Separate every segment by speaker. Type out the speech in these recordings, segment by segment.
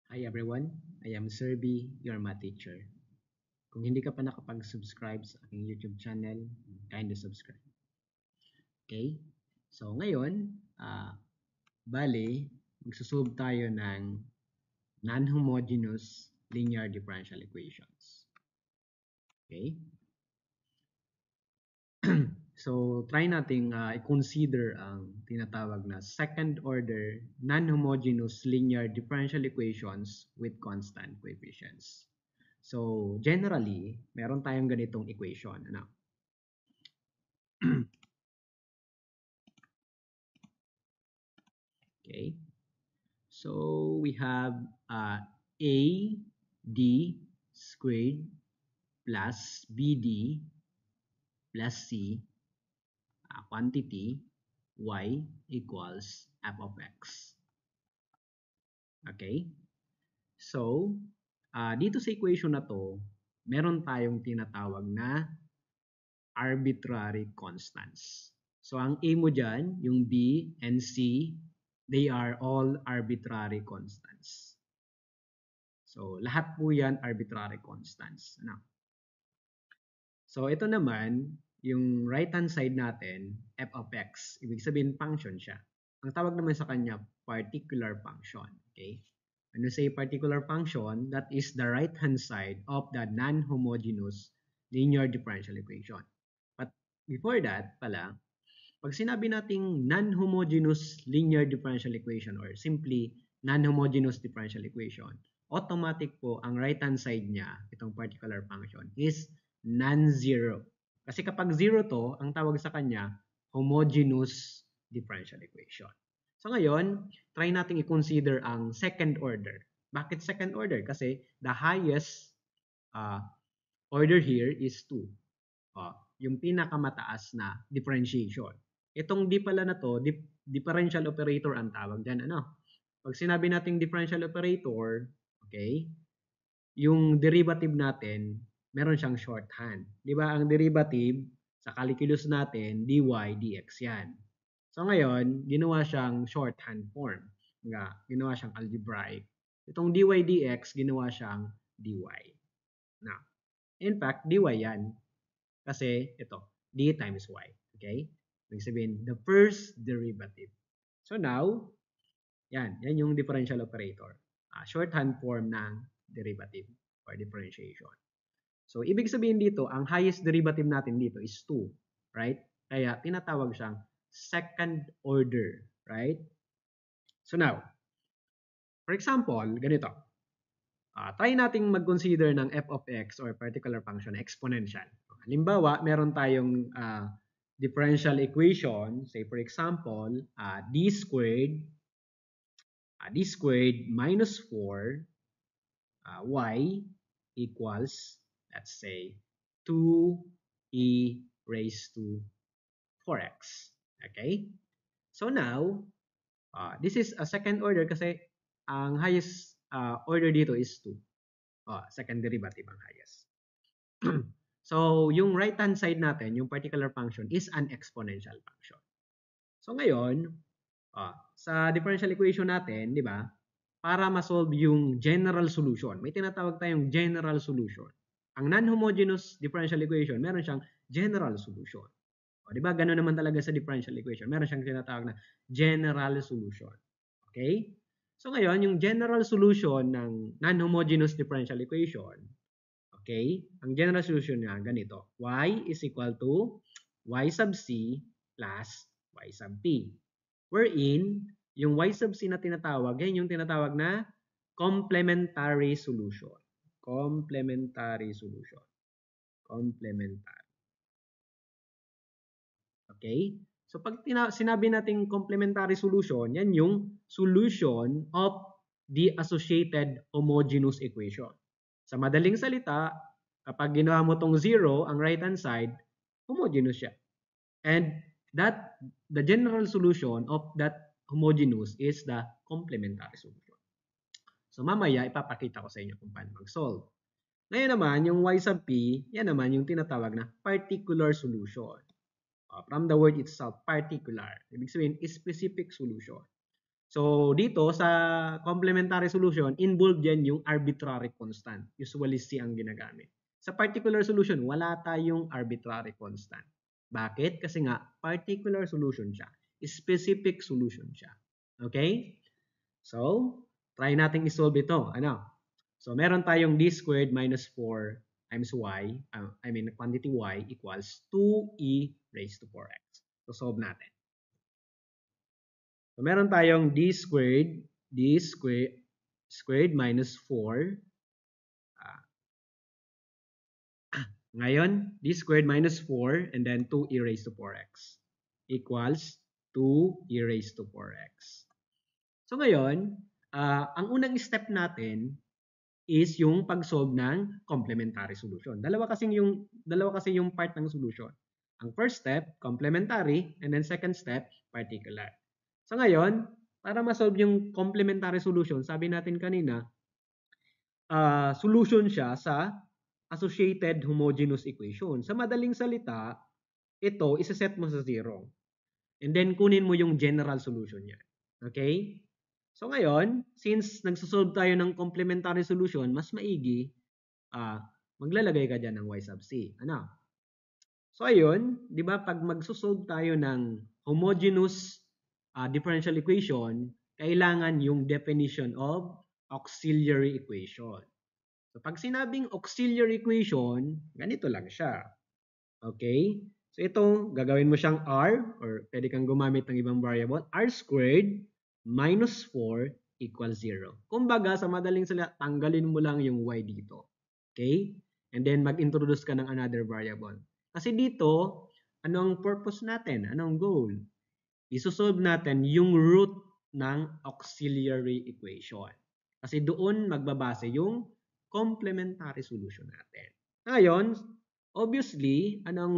Speaker 1: Hi everyone, I am Sir B, your math teacher. Kung hindi ka pa nakapag-subscribe sa aking YouTube channel, kindly subscribe. Okay? So ngayon, bali, magsusolve tayo ng non-homogeneous linear differential equations. Okay? So try nating i-consider ang tinatawag na second order non-homogeneous linear differential equations with constant coefficients. So generally, meron tayong ganitong equation. Ano? Okay. So we have AD squared plus BD plus C quantity y equals f of x. Okay? So, dito sa equation na to, meron tayong tinatawag na arbitrary constants. So, ang A mo dyan, yung B and C, they are all arbitrary constants. So, lahat po yan arbitrary constants. Ano? So, ito naman, yung right-hand side natin, f of x. Ibig sabihin, function siya. Ang tawag naman sa kanya, particular function. Okay? When you say particular function, that is the right-hand side of the non-homogeneous linear differential equation. But before that pala, pag sinabi nating non-homogeneous linear differential equation or simply non-homogeneous differential equation, automatic po ang right-hand side niya, itong particular function, is non-zero. Kasi kapag zero to, ang tawag sa kanya, homogeneous differential equation. So ngayon, try nating i-consider ang second order. Bakit second order? Kasi the highest order here is 2. Yung pinakamataas na differentiation. Itong D pala na to, differential operator ang tawag dyan. Ano? Pag sinabi nating differential operator, okay, yung derivative natin, meron siyang shorthand. Di ba? Ang derivative sa calculus natin, dy dx yan. So ngayon, ginawa siyang shorthand form. Ginawa siyang algebraic. Itong dy dx, ginawa siyang dy. Now, in fact, dy yan. Kasi ito, d times y. Okay? Ibig sabihin, the first derivative. So now, yan yung differential operator. Shorthand form ng derivative or differentiation. So, ibig sabihin dito, ang highest derivative natin dito is 2. Right? Kaya, tinatawag siyang second order. Right? So now, for example, ganito. Try nating mag-consider ng f of x or particular function exponential. Halimbawa, meron tayong differential equation, say for example, d squared minus 4 y equals, let's say, 2e raised to 4x. Okay? So now, this is a second order kasi ang highest order dito is 2. Second derivative ang highest. So, yung right-hand side natin, yung particular function, is an exponential function. So, ngayon, sa differential equation natin, di ba, para ma-solve yung general solution, may tinatawag tayong general solution. Ang non-homogeneous differential equation, meron siyang general solution. Di ba, gano'n naman talaga sa differential equation. Meron siyang tinatawag na general solution. Okay? So, ngayon, yung general solution ng non-homogeneous differential equation, okay, ang general solution niya ganito. Y is equal to y sub c plus y sub p. Wherein, yung y sub c na tinatawag, yan yung tinatawag na complementary solution. Complementary solution. Complementary. Okay? So pag sinabi nating complementary solution, yan yung solution of the associated homogeneous equation. Sa madaling salita, kapag ginawa mo tong 0, ang right-hand side, homogeneous siya. And the general solution of that homogeneous is the complementary solution. So mamaya, ipapakita ko sa inyo kung paano mag-solve. Ngayon naman, yung y sub p, yan naman yung tinatawag na particular solution. From the word itself, particular. Ibig sabihin, specific solution. So, dito sa complementary solution, involved yan yung arbitrary constant. Usually, C ang ginagamit. Sa particular solution, wala tayong arbitrary constant. Bakit? Kasi nga, particular solution siya. Specific solution siya. Okay? So, try natin isolve ito. Ano? So, meron tayong d squared minus 4 times y, quantity y equals 2e raised to 4x. So, solve natin. So, meron tayong d squared minus 4. Ngayon, d squared minus 4 and then 2e raised to 4x equals 2e raised to 4x. So, ngayon, ang unang step natin is yung pag-solve ng complementary solution. Dalawa kasi yung part ng solution. Ang first step, complementary, and then second step, particular. So ngayon, para ma-solve yung complementary solution, sabi natin kanina, solution siya sa associated homogeneous equation. Sa madaling salita, ito, isa-set mo sa 0. And then, kunin mo yung general solution niya. Okay? So ngayon, since nagsosolve tayo ng complementary solution, mas maigi, maglalagay ka dyan ng y sub c. Ano? So ayun, di ba pag magsosolve tayo ng homogeneous differential equation, kailangan yung definition of auxiliary equation. So pag sinabing auxiliary equation, ganito lang siya. Okay? So ito, gagawin mo siyang r, or pwede kang gumamit ng ibang variable, r squared minus 4 equals 0. Kumbaga, sa madaling salita, tanggalin mo lang yung y dito. Okay? And then mag-introduce ka ng another variable. Kasi dito, anong purpose natin? Anong goal? Isosolve natin yung root ng auxiliary equation. Kasi doon magbabase yung complementary solution natin. Ngayon, obviously, anong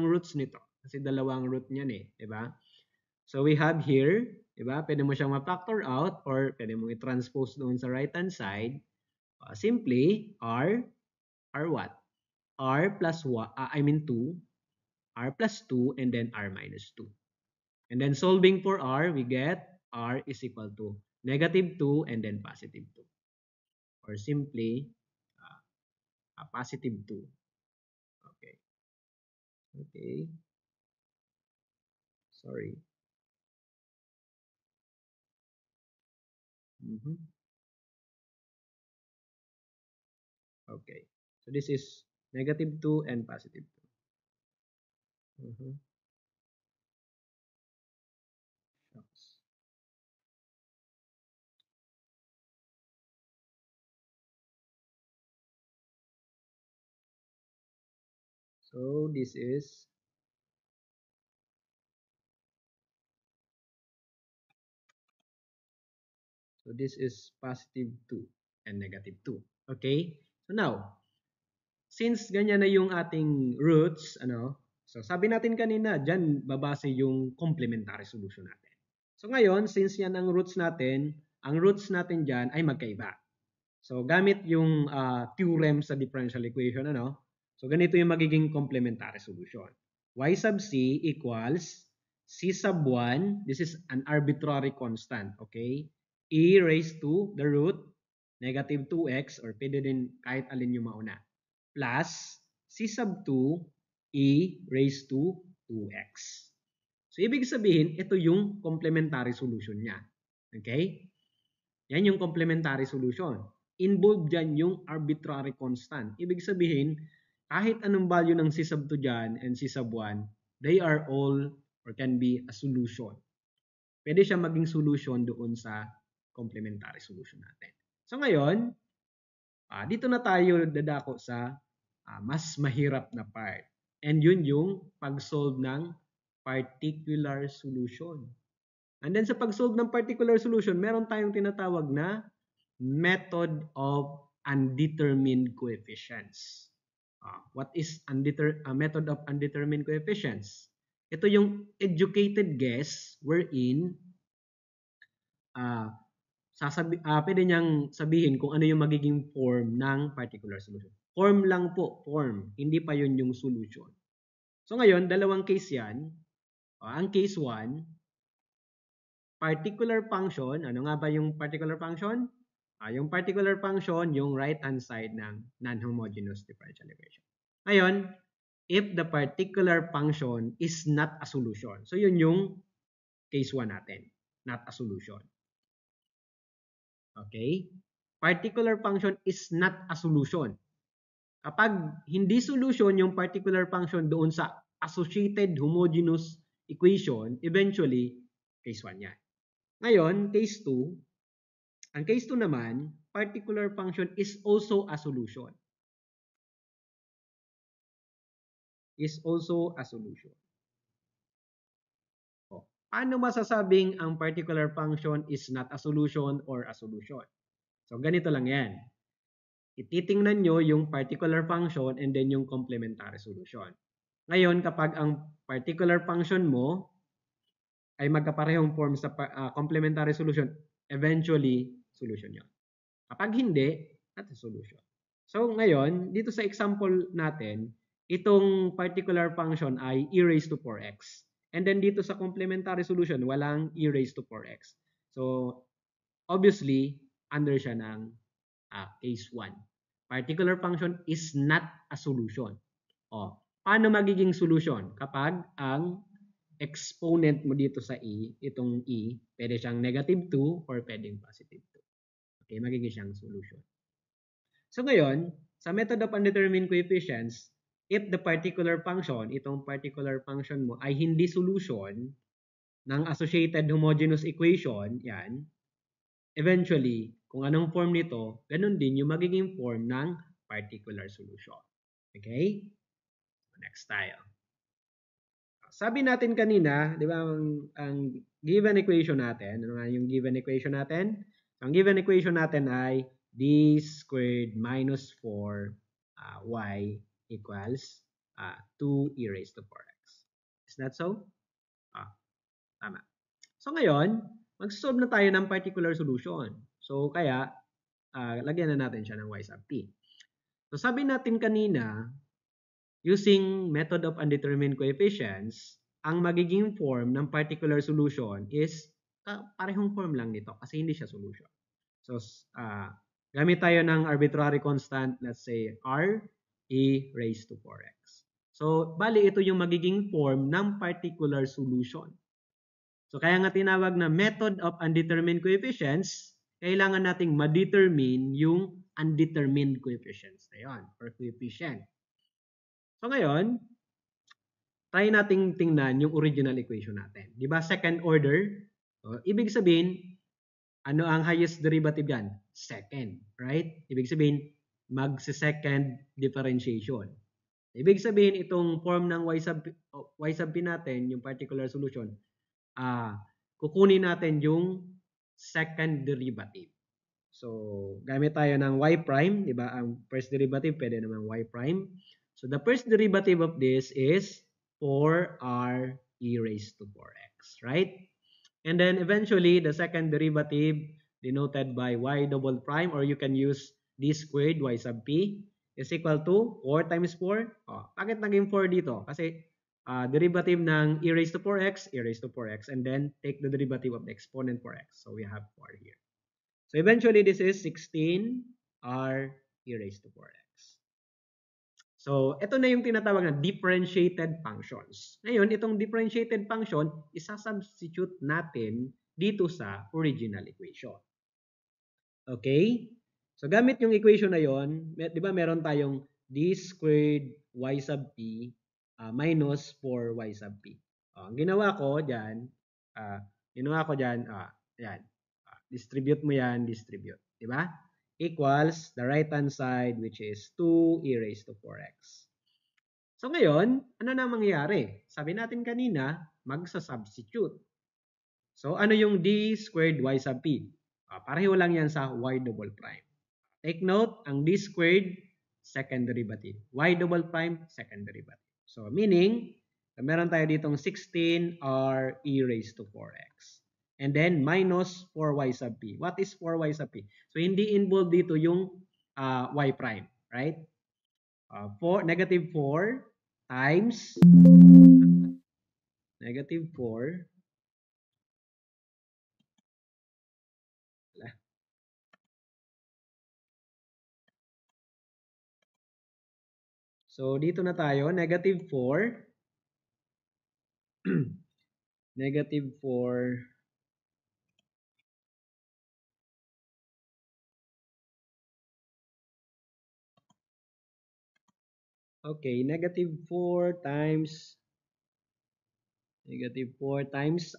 Speaker 1: roots nito? Kasi dalawang root niyan eh, 'di ba? So we have here, 'di ba? Pwede mo siyang ma-factor out or pwede mo i-transpose doon sa right-hand side. Simply r what? R plus 2, r plus 2 and then r minus 2. And then solving for r, we get r is equal to -2 and then +2. Or simply +2. Okay. Okay. Sorry. Okay. So this is -2 and +2. Shucks. So this is +2 and -2. Okay? So now, since ganyan na yung ating roots, so sabi natin kanina, dyan babase yung complementary solution natin. So ngayon, since yan ang roots natin dyan ay magkaiba. So gamit yung theorem sa differential equation, so ganito yung magiging complementary solution. Y sub c equals c sub 1, this is an arbitrary constant, okay? E raised to the root -2x, or pwede din kahit alin yung mauna, plus c sub 2 e raised to 2x. So ibig sabihin, ito yung complementary solution niya. Okay? Yan yung complementary solution. Involved dyan yung arbitrary constant. Ibig sabihin, kahit anong value ng c sub 2 dyan and c sub 1, they are all or can be a solution. Pwede siya maging solution doon sa complementary solution natin. So ngayon, dito na tayo dadako sa mas mahirap na part. And yun yung pag-solve ng particular solution. And then sa pag-solve ng particular solution, meron tayong tinatawag na method of undetermined coefficients. What is method of undetermined coefficients? Ito yung educated guess wherein pwede niyang sabihin kung ano yung magiging form ng particular solution. Form lang po, form. Hindi pa yun yung solution. So ngayon, dalawang case yan. Ang case 1, particular function, ano nga ba yung particular function? Yung particular function, yung right-hand side ng non-homogeneous differential equation. Ngayon, if the particular function is not a solution. So yun yung case 1 natin, not a solution. Okay? Particular function is not a solution. Kapag hindi solution yung particular function doon sa associated homogeneous equation, eventually, case 1 yan. Ngayon, case 2, ang case 2 naman, particular function is also a solution. Is also a solution. Paano masasabing ang particular function is not a solution or a solution? So, ganito lang yan. Ititingnan nyo yung particular function and then yung complementary solution. Ngayon, kapag ang particular function mo ay magkaparehong form sa complementary solution, eventually, solution yun. Kapag hindi, not a solution. So, ngayon, dito sa example natin, itong particular function ay e raised to 4x. And then dito sa complementary solution, walang e raised to 4x. So, obviously, under siya ng case 1. Particular function is not a solution. Paano magiging solution? Kapag ang exponent mo dito sa e, itong e, pwede siyang negative 2 or pwedeng positive 2. Okay, magiging siyang solution. So ngayon, sa method of undetermined coefficients, if the particular function, itong particular function mo ay hindi solution ng associated homogeneous equation, yan, eventually, kung anong form nito, ganun din yung magiging form ng particular solution. Okay? Next tayo. Sabi natin kanina, di ba, ang given equation natin, ano nga yung given equation natin? Ang given equation natin ay d squared minus 4y equals 2 e raised to 4x. Is that so? Tama. So ngayon, mag-solve na tayo ng particular solution. So kaya, lagyan na natin siya ng y sub t. So sabi natin kanina, using method of undetermined coefficients, ang magiging form ng particular solution is parehong form lang nito kasi hindi siya solution. So, gamit tayo ng arbitrary constant, let's say r e raised to 4x. So, bali ito yung magiging form ng particular solution. So, kaya nga tinawag na method of undetermined coefficients, kailangan nating ma-determine yung undetermined coefficients na yun, or coefficient. So ngayon, try nating tingnan yung original equation natin. Di ba second order? So, ibig sabihin, ano ang highest derivative yan? Second, right? Ibig sabihin, magse-second differentiation. Ibig sabihin, itong form ng y sub p natin, yung particular solution, kukunin natin yung second derivative. So, gamit tayo ng y prime, di ba? Ang first derivative, pwede naman y prime. So the first derivative of this is 4r e raised to 4x, right? And then eventually, the second derivative denoted by y double prime, or you can use d squared y sub p is equal to 4 times 4. Bakit naging 4 dito? Kasi derivative ng e raised to 4x, e raised to 4x, and then take the derivative of the exponent 4x. So we have 4 here. So eventually, this is 16r e raised to 4x. So, ito na yung tinatawag na differentiated functions. Ngayon, itong differentiated function, isasubstitute natin dito sa original equation. Okay? So, gamit yung equation na yon, di ba meron tayong d squared y sub p minus 4y sub p. Ang ginawa ko dyan, yan. Distribute mo yan, distribute. Di ba? Equals the right-hand side, which is 2 e raised to 4x. So ngayon, ano na mangyayari? Sabi natin kanina, magsa-substitute. So ano yung d squared y sub p? Pareho lang yan sa y double prime. Take note, ang d squared, second derivative. Y double prime, second derivative. So meaning, meron tayo ditong 16r e raised to 4x. And then minus 4y sub p. What is 4y sub p? So hindi involved dito yung y prime, right? Negative 4 times negative 4 So, dito na tayo, negative 4. Negative 4. Okay, negative 4 times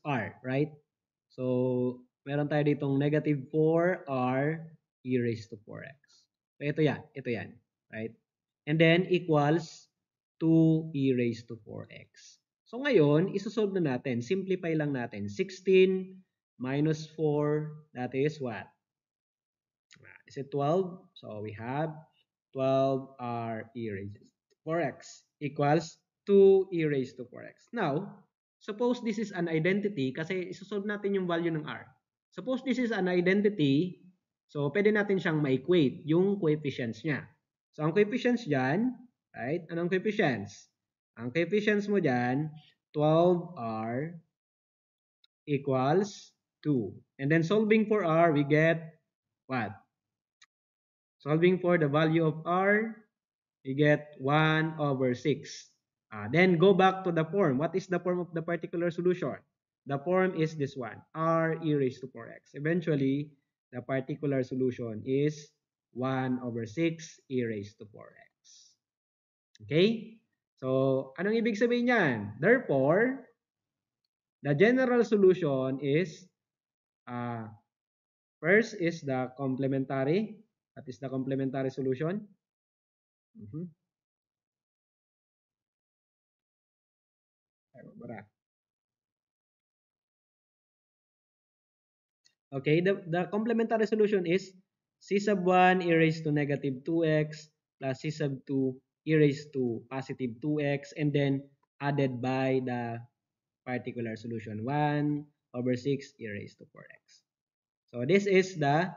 Speaker 1: r, right? So, meron tayo ditong negative 4r e raised to 4x. So, ito yan, right? And then, equals 2 e raised to 4x. So, ngayon, isosolve na natin. Simplify lang natin. 16 minus 4, that is what? Is it 12? So, we have 12r e raised to 4x equals 2 e raised to 4x. Now, suppose this is an identity kasi isosolve natin yung value ng r. Suppose this is an identity, so pwede natin siyang ma-equate yung coefficients niya. So, ang coefficients dyan, right? Anong coefficients? Ang coefficients mo dyan, 12r equals 2. And then solving for r, we get what? Solving for the value of r, we get 1 over 6. Then go back to the form. What is the form of the particular solution? The form is this one, r e raised to 4x. Eventually, the particular solution is 1 over 6 e raised to 4x. Okay? So, anong ibig sabihin yan? Therefore, the general solution is, first is the complementary. That is the complementary solution. Okay, the complementary solution is c sub 1 e raised to negative 2x plus c sub 2 e raised to positive 2x and then added by the particular solution 1 over 6 e raised to 4x. So this is the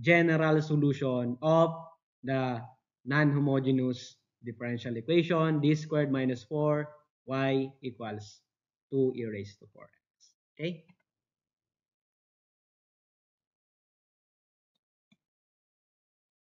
Speaker 1: general solution of the non-homogeneous differential equation d squared minus 4y equals 2 e raised to 4x. Okay?